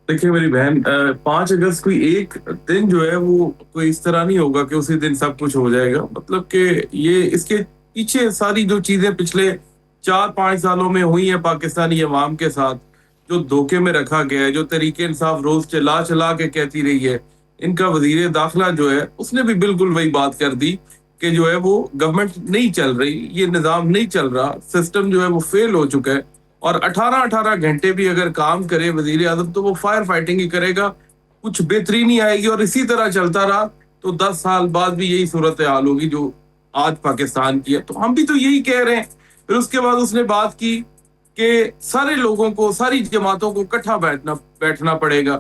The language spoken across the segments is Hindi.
देखिए मेरी बहन, 5 अगस्त कोई एक दिन जो है वो कोई इस तरह नहीं होगा कि उसी दिन सब कुछ हो जाएगा। मतलब कि ये इसके पीछे सारी जो चीजें पिछले 4-5 सालों में हुई हैं पाकिस्तानी अवाम के साथ, जो धोखे में रखा गया है, जो तरीके इंसाफ रोज चला चला के कहती रही है, इनका वजीर दाखिला जो है उसने भी बिल्कुल वही बात कर दी कि जो है वो गवर्नमेंट नहीं चल रही, ये निज़ाम नहीं चल रहा, सिस्टम जो है वो फेल हो चुका है। और 18-18 घंटे भी अगर काम करे वजीर आजम तो वो फायर फाइटिंग ही करेगा, कुछ बेहतरी नहीं आएगी। और इसी तरह चलता रहा तो 10 साल बाद भी यही सूरत हाल होगी जो आज पाकिस्तान की है। तो हम भी तो यही कह रहे हैं। फिर उसके बाद उसने बात की कि सारे लोगों को, सारी जमातों को इकट्ठा बैठना बैठना पड़ेगा।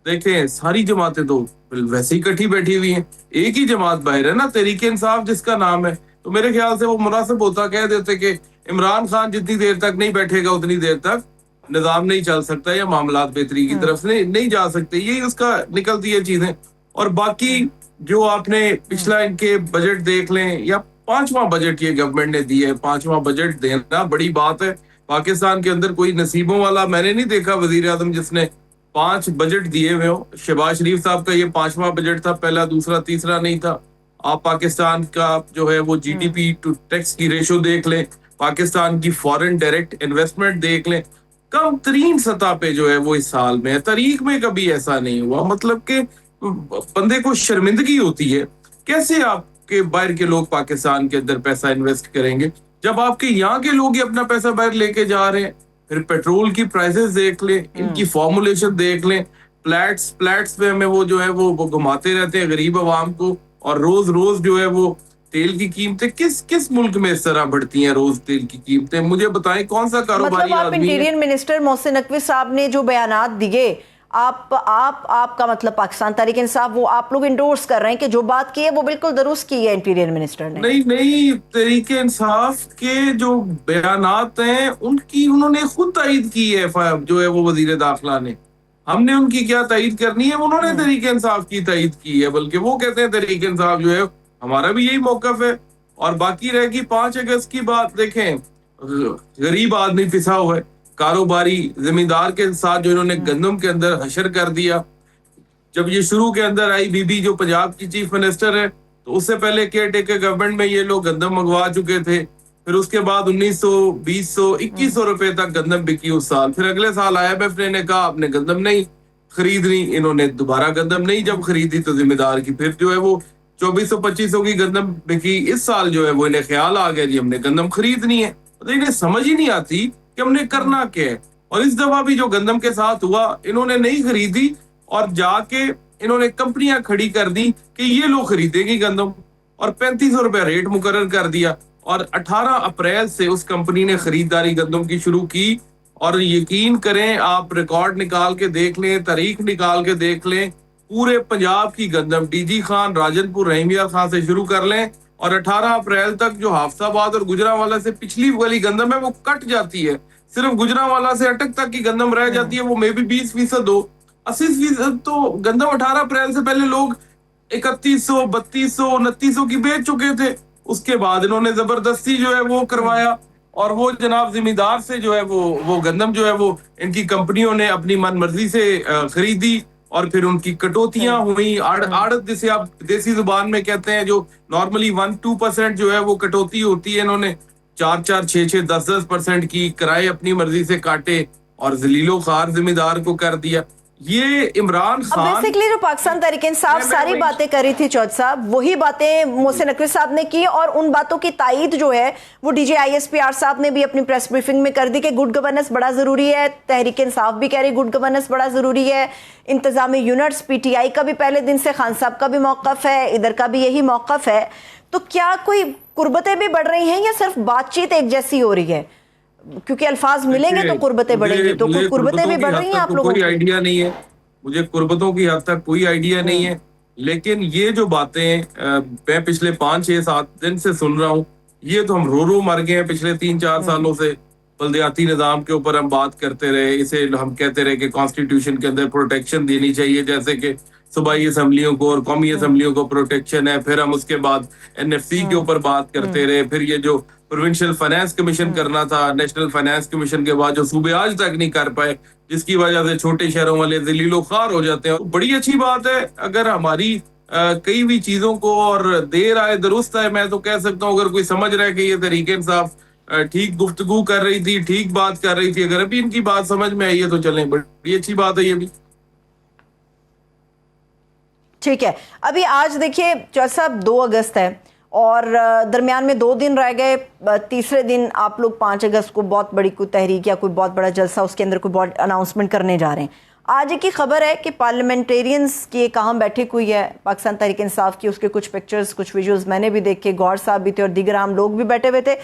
देखें, सारी जमातें तो वैसे ही इकट्ठी बैठी हुई हैं, एक ही जमात बाहर है ना, तहरीक इंसाफ जिसका नाम है। तो मेरे ख्याल से वो मुनासिब होता, कह देते कि इमरान खान जितनी देर तक नहीं बैठेगा उतनी देर तक निजाम नहीं चल सकता या मामलात बेहतरी की तरफ से नहीं जा सकते, यही उसका निकलती है चीजें। और बाकी जो आपने पिछला इनके बजट देख लें, या 5वां बजट ये गवर्नमेंट ने दिया है, 5वां बजट देना बड़ी बात है। पाकिस्तान के अंदर कोई नसीबों वाला मैंने नहीं देखा वजीर आजम जिसने 5 बजट दिए हुए हो। शहबाज शरीफ साहब का ये 5वां बजट था, पहला दूसरा तीसरा नहीं था। आप पाकिस्तान का जो है वो जीडीपी टू टैक्स की रेशो देख लें, पाकिस्तान की फॉरेन डायरेक्ट इन्वेस्टमेंट देख लें, कम तरीन सतह पे जो है वो इस साल में है। तारीख में कभी ऐसा नहीं हुआ। मतलब कि बंदे को शर्मिंदगी होती है, कैसे आपके बाहर के लोग पाकिस्तान के अंदर पैसा इन्वेस्ट करेंगे जब आपके यहाँ के लोग ही अपना पैसा बाहर लेके जा रहे हैं। फिर पेट्रोल की प्राइसेस देख लें, इनकी फॉर्मुलेशन देख लें, फ्लैट्स फ्लैट्स पे हमें वो जो है वो घुमाते रहते हैं गरीब आवाम को। और रोज रोज जो है वो तेल की कीमतें किस किस मुल्क में इस तरह बढ़ती हैं, रोज तेल की कीमतें, मुझे बताएं कौन सा कारोबारी मतलब आप आदमी है। इंटीरियर मिनिस्टर मोहसिन नकवी साहब ने जो बयानात दिए, आपका मतलब पाकिस्तान तहरीक इंसाफ, वो आप लोग इंडोर्स कर रहे हैं कि जो बात की है वो बिल्कुल दुरुस्त की है इंटीरियर मिनिस्टर ने? नहीं नहीं, तरीके इंसाफ के जो बयानात हैं उनकी उन्होंने खुद तायद की है, जो है वो वजीर दाखिला ने। हमने उनकी क्या तायद करनी है, उन्होंने तरीके इंसाफ की तायद की है। बल्कि वो कहते हैं तरीके इंसाफ जो है हमारा भी यही मौकफ है। और बाकी रहेगी 5 अगस्त की बात, देखें गरीब आदमी पिसा हुआ है, कारोबारी जमींदार के साथ जो इन्होंने गंदम के अंदर हशर कर दिया। जब ये शुरू के अंदर आई बीबी जो पंजाब की चीफ मिनिस्टर है, तो उससे पहले केयर टेकर गवर्नमेंट में ये लोग गंदम मंगवा चुके थे। फिर उसके बाद 1900, 2000, 2100 रुपए तक गंदम बिकी उस साल। फिर अगले साल IMF ने कहा आपने गंदम नहीं खरीदनी, इन्होंने दोबारा गंदम नहीं जब खरीदी तो जिम्मेदार की फिर जो है वो 2400-2500 की गंदम बिकी। इस साल जो है वो इन्हें ख्याल आ गया जी हमने गंदम खरीदनी है। तो इन्हें समझ ही नहीं आती कि हमने करना क्या है। और इस दफा भी जो गंदम के साथ हुआ, इन्होंने नहीं खरीदी और जाके इन्होंने कंपनियां खड़ी कर दी कि ये लोग खरीदेंगी गंदम, और 3500 रुपया रेट मुकर्रर कर दिया। और 18 अप्रैल से उस कंपनी ने खरीदारी गंदम की शुरू की। और यकीन करें, आप रिकॉर्ड निकाल के देख लें, तारीख निकाल के देख लें, पूरे पंजाब की गंदम डीजी खान, राजनपुर, रहीमिया खान से शुरू कर लें और 18 अप्रैल तक जो हाफसाबाद और गुजरांवाला से पिछली वाली गंदम है वो कट जाती है। सिर्फ गुजरांवाला से अटक तक की गंदम रह जाती है, वो मे भी 20% हो। 80% तो गंदम 18 अप्रैल से पहले लोग 3100, 3200, 2900 की बेच चुके थे। उसके बाद इन्होंने जबरदस्ती जो है वो करवाया और वो जनाब जिम्मेदार से जो है वो गंदम जो है वो इनकी कंपनियों ने अपनी मन मर्जी से खरीदी। और फिर उनकी कटौतियां हुई, आड़त जिसे आप देसी जुबान में कहते हैं, जो नॉर्मली 1-2% जो है वो कटौती होती है, इन्होंने 4-4, 6-6, 10-10% की किराए अपनी मर्जी से काटे और जलीलो खार जिम्मेदार को कर दिया। ये इमरान अब खान बेसिकली जो पाकिस्तान तहरीक इंसाफ सारी बातें करी थी चौधरी साहब, वही बातें मोहसिन नकवी साहब ने की और उन बातों की तायद जो है वो डीजी ISPR साहब ने भी अपनी प्रेस ब्रीफिंग में कर दी कि गुड गवर्नेंस बड़ा जरूरी है। तहरीक इंसाफ भी कह रही गुड गवर्नेंस बड़ा जरूरी है। इंतजामी यूनिट्स, PTI का भी पहले दिन से, खान साहब का भी मौकफ है, इधर का भी यही मौकफ है। तो क्या कोई कुर्बतें भी बढ़ रही हैं या सिर्फ बातचीत एक जैसी हो रही है? क्योंकि अल्फाज मिलेंगे तो कुर्बतें बढ़ेंगी, तो कुछ कुर्बतें भी बढ़ रही हैं आप लोगों कोई की? आइडिया नहीं है, मुझे कुर्बतों की हद तक कोई आइडिया नहीं है। लेकिन ये जो बातें मैं पिछले 5-6-7 दिन से सुन रहा हूँ, ये तो हम रो मर गए हैं पिछले 3-4 सालों से। बल्दियाती निजाम के ऊपर हम बात करते रहे, इसे हम कहते रहे कि कॉन्स्टिट्यूशन के अंदर प्रोटेक्शन देनी चाहिए, जैसे कि सूबाई असम्बलियों को और कौमी असम्बलियों को प्रोटेक्शन है। फिर हम उसके बाद NFC के ऊपर बात करते रहे। फिर ये जो प्रोविंशियल फाइनेंस कमीशन करना था, नेशनल फाइनेंस कमीशन के बाद जो सूबे आज तक नहीं कर पाए, जिसकी वजह से छोटे शहरों वाले जलीलो खार हो जाते हैं। तो बड़ी अच्छी बात है अगर हमारी कई भी चीजों को, और देर आए दुरुस्त आए, मैं तो कह सकता हूँ, अगर कोई समझ रहा है कि ये तहरीक इंसाफ ठीक गुफ्तगू कर रही थी, ठीक बात कर रही थी, अगर अभी इनकी बात समझ में आई है तो चलें, बड़ी अच्छी बात है ये भी। ठीक है, अभी आज देखिए जज साहब 2 अगस्त है और दरमियान में 2 दिन रह गए। तीसरे दिन आप लोग 5 अगस्त को बहुत बड़ी कोई तहरीक या कोई बहुत बड़ा जलसा, उसके अंदर कोई बहुत अनाउंसमेंट करने जा रहे हैं। आज की खबर है कि पार्लियामेंटेरियंस की एक अहम बैठक हुई है पाकिस्तान तहरीक इंसाफ की, उसके कुछ पिक्चर्स, कुछ विजुअल्स मैंने भी देखे, गौर साहब भी थे और दीगर आम लोग भी बैठे हुए थे।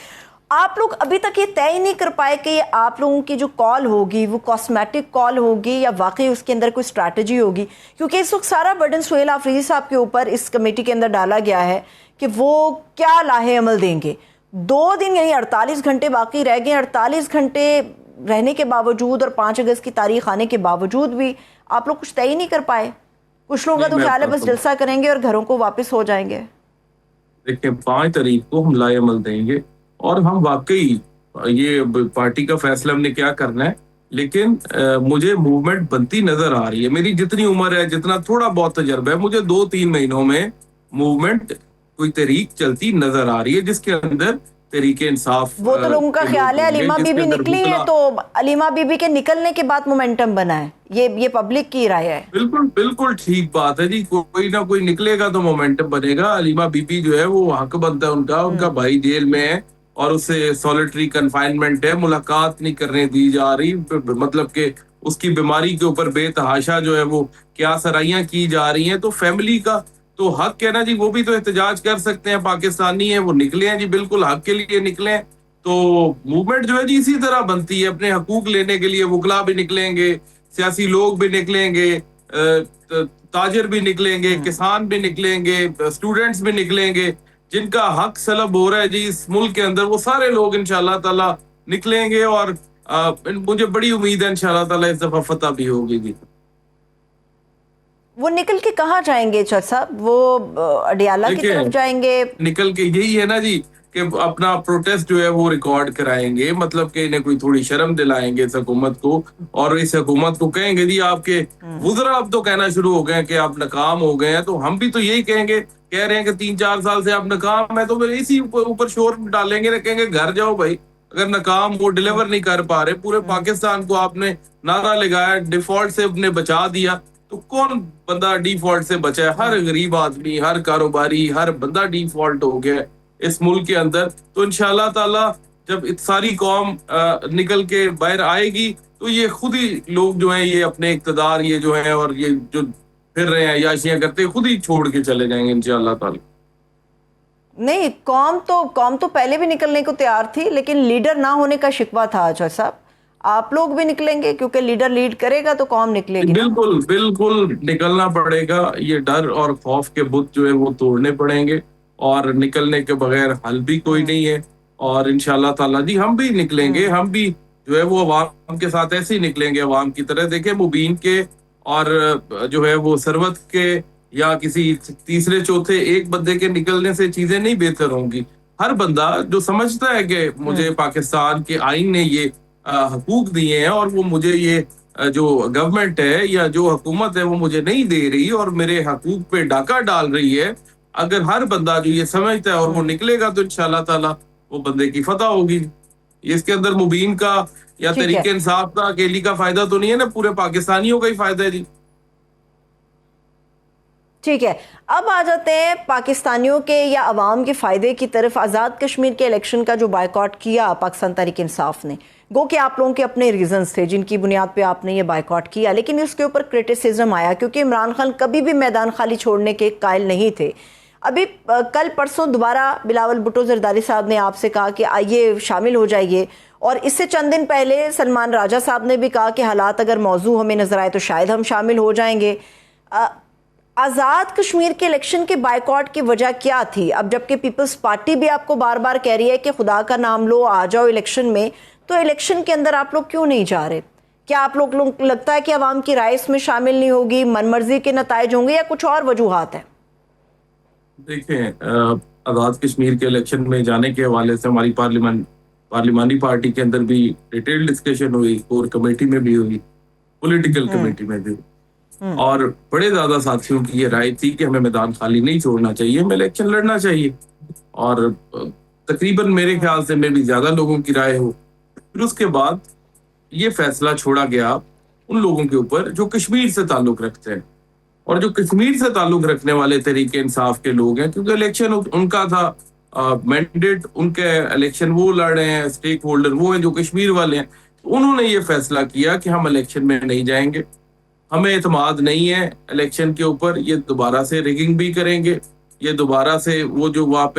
आप लोग अभी तक ये तय ही नहीं कर पाए कि ये आप लोगों की जो कॉल होगी वो कॉस्मेटिक कॉल होगी या वाकई उसके अंदर कोई स्ट्रैटेजी होगी, क्योंकि इस वक्त सारा बर्डन सुहेल आफरीदी साहब के ऊपर इस कमेटी के अंदर डाला गया है कि वो क्या लाहे अमल देंगे। 2 दिन यानी 48 घंटे बाकी रह गए। 48 घंटे रहने के बावजूद और 5 अगस्त की तारीख आने के बावजूद भी आप लोग कुछ तय ही नहीं कर पाए। कुछ लोगों का तो ख्याल है बस जलसा करेंगे और घरों को वापस हो जाएंगे। देखिए 5 तारीख को हम लाए अमल देंगे और हम वाकई ये पार्टी का फैसला हमने क्या करना है, लेकिन मुझे मूवमेंट बनती नजर आ रही है। मेरी जितनी उम्र है, जितना थोड़ा बहुत तजर्बा है, मुझे 2-3 महीनों में मूवमेंट कोई तहरीक चलती नजर आ रही है जिसके अंदर तहरीक इंसाफ। वो तो लोगों का ख्याल है अलीमा बीबी निकली है तो अलीमा बीबी के निकलने के बाद मोमेंटम बना है, ये पब्लिक की राय है। बिल्कुल बिल्कुल ठीक बात है जी, कोई ना कोई निकलेगा तो मोमेंटम बनेगा। अलीमा बीबी जो है वो हक बनता है उनका भाई जेल में है और उसे सॉलिटरी कन्फाइनमेंट है, मुलाकात नहीं करने दी जा रही, मतलब कि उसकी बीमारी के ऊपर बेतहाशा जो है वो क्या सराइयां की जा रही हैं। तो फैमिली का तो हक है ना जी, वो भी तो एहतजाज कर सकते हैं, पाकिस्तानी है वो निकले हैं जी, बिल्कुल हक के लिए निकले हैं। तो मूवमेंट जो है जी इसी तरह बनती है, अपने हकूक लेने के लिए वकला भी निकलेंगे, सियासी लोग भी निकलेंगे, ताजिर भी निकलेंगे, किसान भी निकलेंगे, स्टूडेंट्स भी निकलेंगे, जिनका हक सलब हो रहा है जी इस मुल्क के अंदर, वो सारे लोग इंशाल्लाह ताला निकलेंगे और मुझे बड़ी उम्मीद है इंशाल्लाह ताला इस दफा फतह भी होगी जी। वो निकल के कहाँ जाएंगे जज साहब? वो अडियाला की तरफ जाएंगे? निकल के यही है ना जी कि अपना प्रोटेस्ट जो है वो रिकॉर्ड कराएंगे, मतलब कि इन्हें कोई थोड़ी शर्म दिलाएंगे इस हुकूमत को, और इस हुकूमत को कहेंगे जी आपके वुज़रा अब तो कहना शुरू हो गए कि आप नाकाम हो गए हैं। तो हम भी तो यही कहेंगे, कह रहे हैं कि 3-4 साल से आप नाकाम है, तो फिर इसी ऊपर शोर डालेंगे ना, कहेंगे घर जाओ भाई, अगर नाकाम वो डिलीवर नहीं कर पा रहे, पूरे पाकिस्तान को आपने नारा लगाया, डिफॉल्ट से अपने बचा दिया, तो कौन बंदा डिफॉल्ट से बचा है? हर गरीब आदमी, हर कारोबारी, हर बंदा डिफॉल्ट हो गया इस मुल्क के अंदर। तो इंशाल्लाह ताला जब सारी कौम निकल के बाहर आएगी तो ये खुद ही लोग जो हैं ये अपने इक्तदार ये जो है और ये जो फिर रहे हैं याशियां करते खुद ही छोड़ के चले जाएंगे इंशाल्लाह ताला। नहीं, कौम तो पहले भी निकलने को तैयार थी, लेकिन लीडर ना होने का शिकवा था जज साहब। आप लोग भी निकलेंगे क्योंकि लीडर लीड करेगा तो कौम निकलेगी। बिल्कुल बिल्कुल निकलना पड़ेगा, ये डर और खौफ के बुत जो है वो तोड़ने पड़ेंगे और निकलने के बगैर हल भी कोई नहीं है। और इंशाल्लाह ताला जी हम भी निकलेंगे, हम भी जो है वो अवाम के साथ ऐसे ही निकलेंगे, अवाम की तरह। देखे मुबीन के और जो है वो सरवत के या किसी तीसरे चौथे एक बंदे के निकलने से चीजें नहीं बेहतर होंगी। हर बंदा जो समझता है कि मुझे पाकिस्तान के आईन ने ये हकूक दिए हैं और वो मुझे ये जो गवर्नमेंट है या जो हुकूमत है वो मुझे नहीं दे रही और मेरे हकूक पे डाका डाल रही है, अगर हर बंदा जो ये समझता है और वो निकलेगा तो इंशाल्लाह ताला वो बंदे की फतह होगी। इसके अंदर मुबीन का या तहरीक इंसाफ का अकेली का फायदा तो नहीं है ना, पूरे पाकिस्तानियों का ही फायदा है जी। ठीक है, अब आ जाते हैं पाकिस्तानियों के या अवाम के फायदे की तरफ। आज़ाद कश्मीर के इलेक्शन का जो बायकॉट किया पाकिस्तान तहरीक इंसाफ ने, गो कि आप लोगों के अपने रीजंस थे जिनकी बुनियाद पे आपने ये बायकॉट किया, लेकिन इसके ऊपर क्रिटिसिज्म आया क्योंकि इमरान खान कभी भी मैदान खाली छोड़ने के कायल नहीं थे। अभी कल परसों दोबारा बिलावल भुट्टो जरदारी साहब ने आपसे कहा कि आइए शामिल हो जाइए, और इससे चंद दिन पहले सलमान राजा साहब ने भी कहा कि हालात अगर मौजू हमें नजर आए तो शायद हम शामिल हो जाएंगे। आज़ाद कश्मीर के इलेक्शन के बायकॉट की वजह क्या थी? अब जबकि पीपल्स पार्टी भी आपको बार बार कह रही है कि खुदा का नाम लो, आ जाओ इलेक्शन में, तो इलेक्शन के अंदर आप लोग क्यों नहीं जा रहे? क्या आप लोग लगता है कि अवाम की राय इसमें शामिल नहीं होगी, मनमर्जी के नताइज होंगे, या कुछ और वजूहात है? देखें आज़ाद कश्मीर के इलेक्शन में जाने के हवाले से हमारी पार्लिमानी पार्टी के अंदर भी डिटेल डिस्कशन हुई, कोर कमेटी में भी हुई, पॉलिटिकल कमेटी में भी, और बड़े ज्यादा साथियों की ये राय थी कि हमें मैदान खाली नहीं छोड़ना चाहिए, हमें इलेक्शन लड़ना चाहिए। और तकरीबन मेरे ख्याल से में भी ज्यादा लोगों की राय हो। फिर उसके बाद ये फैसला छोड़ा गया उन लोगों के ऊपर जो कश्मीर से ताल्लुक रखते हैं, और जो कश्मीर से ताल्लुक रखने वाले तरीके इंसाफ के लोग हैं, क्योंकि इलेक्शन उनका था, मैंडेट उनके, इलेक्शन वो लड़ रहे हैं, स्टेक होल्डर वो हैं जो कश्मीर वाले हैं। उन्होंने ये फैसला किया कि हम इलेक्शन में नहीं जाएंगे, हमें एतमाद नहीं है इलेक्शन के ऊपर, ये दोबारा से रिगिंग भी करेंगे, ये दोबारा से वो जो वहां पे